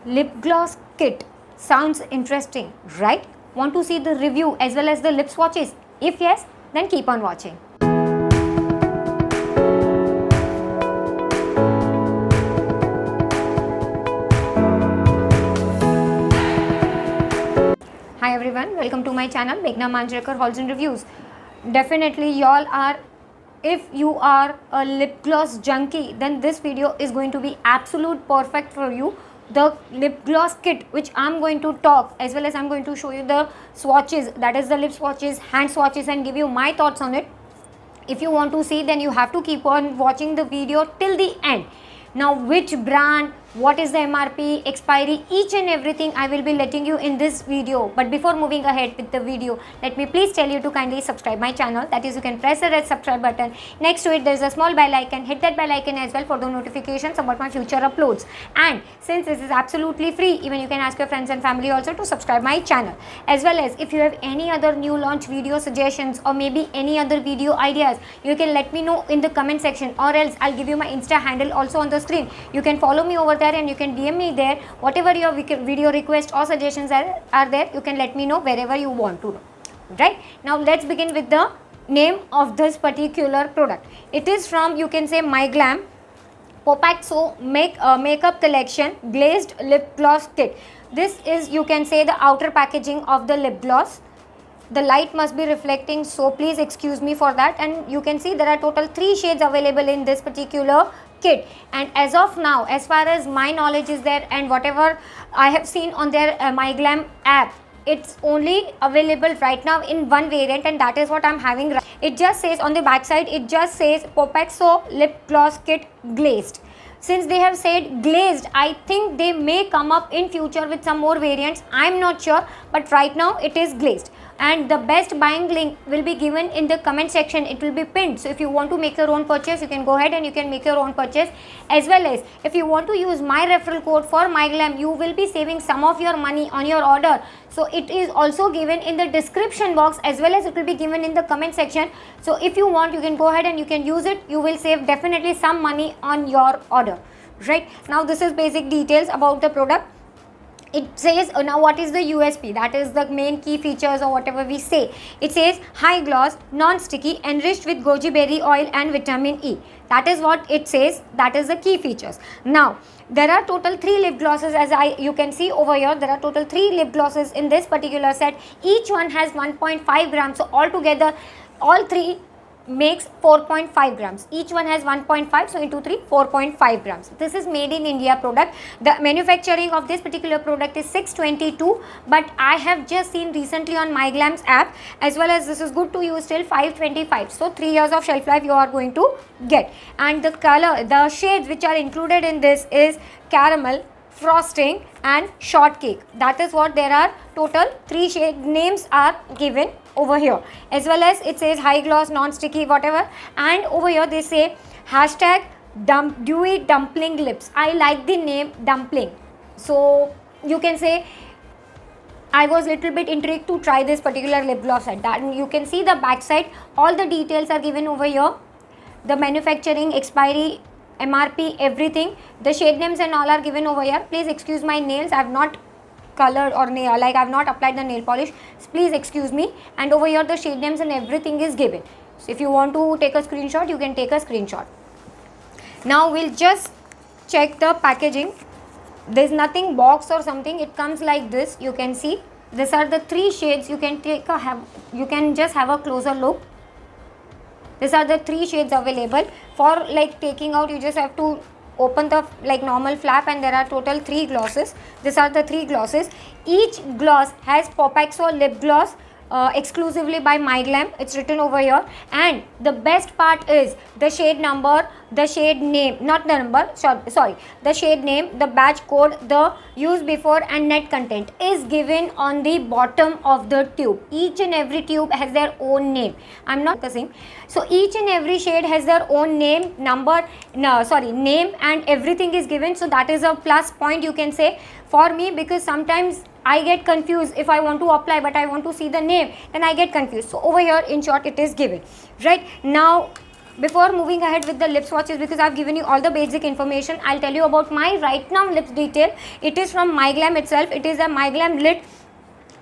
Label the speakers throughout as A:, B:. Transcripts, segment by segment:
A: Lip gloss kit sounds interesting, right? Want to see the review as well as the lip swatches? If yes, then keep on watching. Hi everyone, welcome to my channel Meghna Manjrekar Hauls and Reviews. Definitely y'all are, if you are a lip gloss junkie, then this video is going to be absolute perfect for you. The lip gloss kit which I'm going to talk, as well as I'm going to show you the swatches, that is the lip swatches, hand swatches, and give you my thoughts on it. If you want to see, then you have to keep on watching the video till the end. Now which brand, what is the MRP, expiry, each and everything I will be letting you in this video. But before moving ahead with the video, let me please tell you to kindly subscribe my channel. That is, you can press the red subscribe button. Next to it there is a small bell icon. Hit that bell icon as well for the notifications about my future uploads. And since this is absolutely free, even you can ask your friends and family also to subscribe my channel. As well as if you have any other new launch video suggestions or maybe any other video ideas, you can let me know in the comment section, or else I'll give you my Insta handle also on the screen. You can follow me over there and you can DM me there. Whatever your video requests or suggestions are there, you can let me know wherever you want to know. Right? Now let's begin with the name of this particular product. It is from, you can say, MyGlamm Popxo makeup collection glazed lip gloss kit. This is, you can say, the outer packaging of the lip gloss. The light must be reflecting, so please excuse me for that. And you can see there are total 3 shades available in this particular kit. And as of now, as far as my knowledge is there and whatever I have seen on their MyGlamm app, it's only available right now in one variant, and that is what I'm having. It just says on the back side, it just says Popxo lip gloss kit glazed. Since they have said glazed, I think they may come up in future with some more variants. I'm not sure, but right now it is glazed. And the best buying link will be given in the comment section. It will be pinned. So if you want to make your own purchase, you can go ahead and you can make your own purchase. As well as if you want to use my referral code for MyGlamm, you will be saving some of your money on your order. So it is also given in the description box, as well as it will be given in the comment section. So if you want, you can go ahead and you can use it. You will save definitely some money on your order. Right? Now this is basic details about the product. It says, now what is the USP, that is the main key features or whatever we say. It says high gloss, non-sticky, enriched with goji berry oil and vitamin E. That is what it says, that is the key features. Now there are total 3 lip glosses, as you can see over here. There are total 3 lip glosses in this particular set. Each one has 1.5 grams. So altogether all 3 makes 4.5 grams. Each one has 1.5, so into 3, 4.5 grams. This is made in India product. The manufacturing of this particular product is 622, but I have just seen recently on MyGlamm's app, as well as this is good to use till 525. So 3 years of shelf life you are going to get. And the color, the shades which are included in this is caramel, frosting and shortcake. That is what there are. Total 3 shade names are given over here, as well as it says high gloss, non-sticky, whatever. And over here they say hashtag DewyDumpling lips. I like the name dumpling, so you can say I was little bit intrigued to try this particular lip gloss set. That you can see the back side, all the details are given over here. The manufacturing, expiry, MRP, everything, the shade names and all are given over here. Please excuse my nails, I have not colored or nail, like I have not applied the nail polish, so please excuse me. And over here the shade names and everything is given. So if you want to take a screenshot, you can take a screenshot. Now we'll just check the packaging. There's nothing box or something, it comes like this. You can see these are the 3 shades. You can you can just have a closer look. These are the 3 shades available. For like taking out, you just have to open the like normal flap, and there are total 3 glosses. These are the 3 glosses. Each gloss has Popxo lip gloss exclusively by MyGlamm. It's written over here. And the best part is the shade number, the shade name, not the number, sorry, the shade name, the batch code, the use before and net content is given on the bottom of the tube. Each and every tube has their own name. I'm not saying. So each and every shade has their own name, number, name, and everything is given. So that is a plus point, you can say, for me, because sometimes I get confused if I want to apply but I want to see the name, then I get confused. So over here in short it is given. Right now before moving ahead with the lip swatches, because I've given you all the basic information, I'll tell you about my right now lips detail. It is from MyGlamm itself. It is a MyGlamm Lit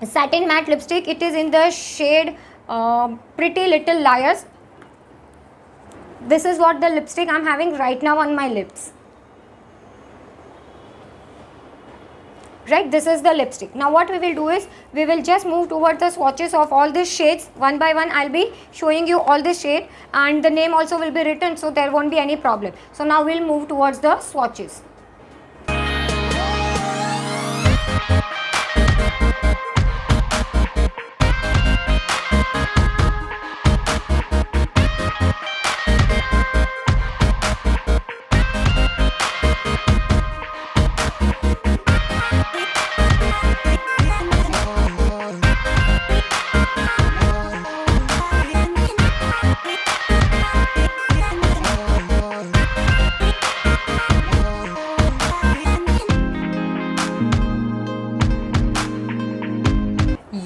A: Satin Matte Lipstick. It is in the shade Pretty Little Liars. This is what the lipstick I'm having right now on my lips. Right, this is the lipstick. Now what we will do is, we will just move towards the swatches of all these shades. One by one I'll be showing you all this shade, and the name also will be written, so there won't be any problem. So now we'll move towards the swatches.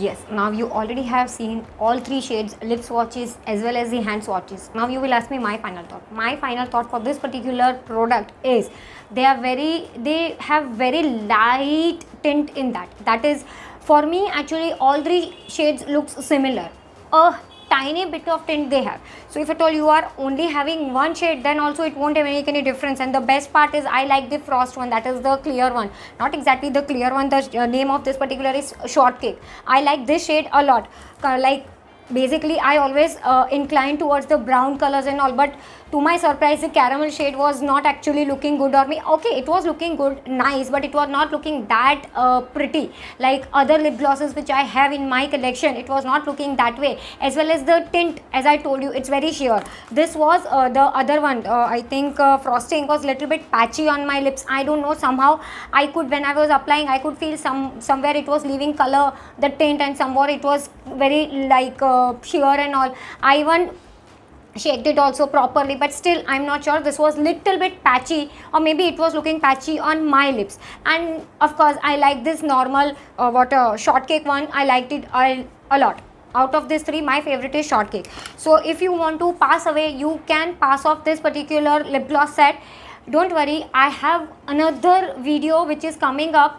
A: Yes, now you already have seen all three shades, lip swatches as well as the hand swatches. Now you will ask me my final thought. My final thought for this particular product is, they have very light tint in that. That is, for me actually all three shades looks similar. A tiny bit of tint they have. So if at all you are only having one shade, then also it won't make any difference. And the best part is, I like the frost one, that is the clear one. Not exactly the clear one, the name of this particular is shortcake. I like this shade a lot. Like basically I always incline towards the brown colors and all, but to my surprise the caramel shade was not actually looking good on me. Okay, it was looking good, nice, but it was not looking that pretty like other lip glosses which I have in my collection. It was not looking that way. As well as the tint, as I told you, it's very sheer. This was the other one, I think frosting was little bit patchy on my lips. I don't know, somehow I could, when I was applying, I could feel somewhere it was leaving color, the tint, and somewhere it was very like sheer and all. I even shaked it also properly, but still I'm not sure. This was little bit patchy, or maybe it was looking patchy on my lips. And of course I like this normal shortcake one. I liked it a lot. Out of these three, my favorite is shortcake. So if you want to pass away, you can pass off this particular lip gloss set. Don't worry, I have another video which is coming up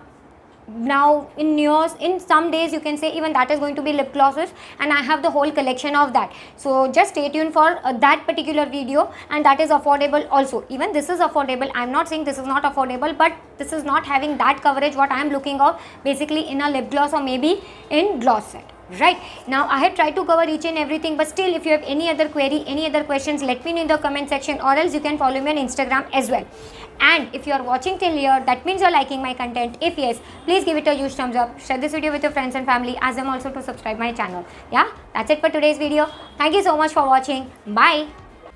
A: now in news, in some days you can say, even that is going to be lip glosses, and I have the whole collection of that. So just stay tuned for that particular video, and that is affordable also. Even this is affordable. I'm not saying this is not affordable, but this is not having that coverage what I am looking of basically in a lip gloss or maybe in gloss set. Right, now I have tried to cover each and everything, but still if you have any other query, any other questions, let me know in the comment section, or else you can follow me on Instagram as well. And if you are watching till here, that means you are liking my content. If yes, please give it a huge thumbs up, share this video with your friends and family, ask them also to subscribe my channel. Yeah, that's it for today's video. Thank you so much for watching. Bye.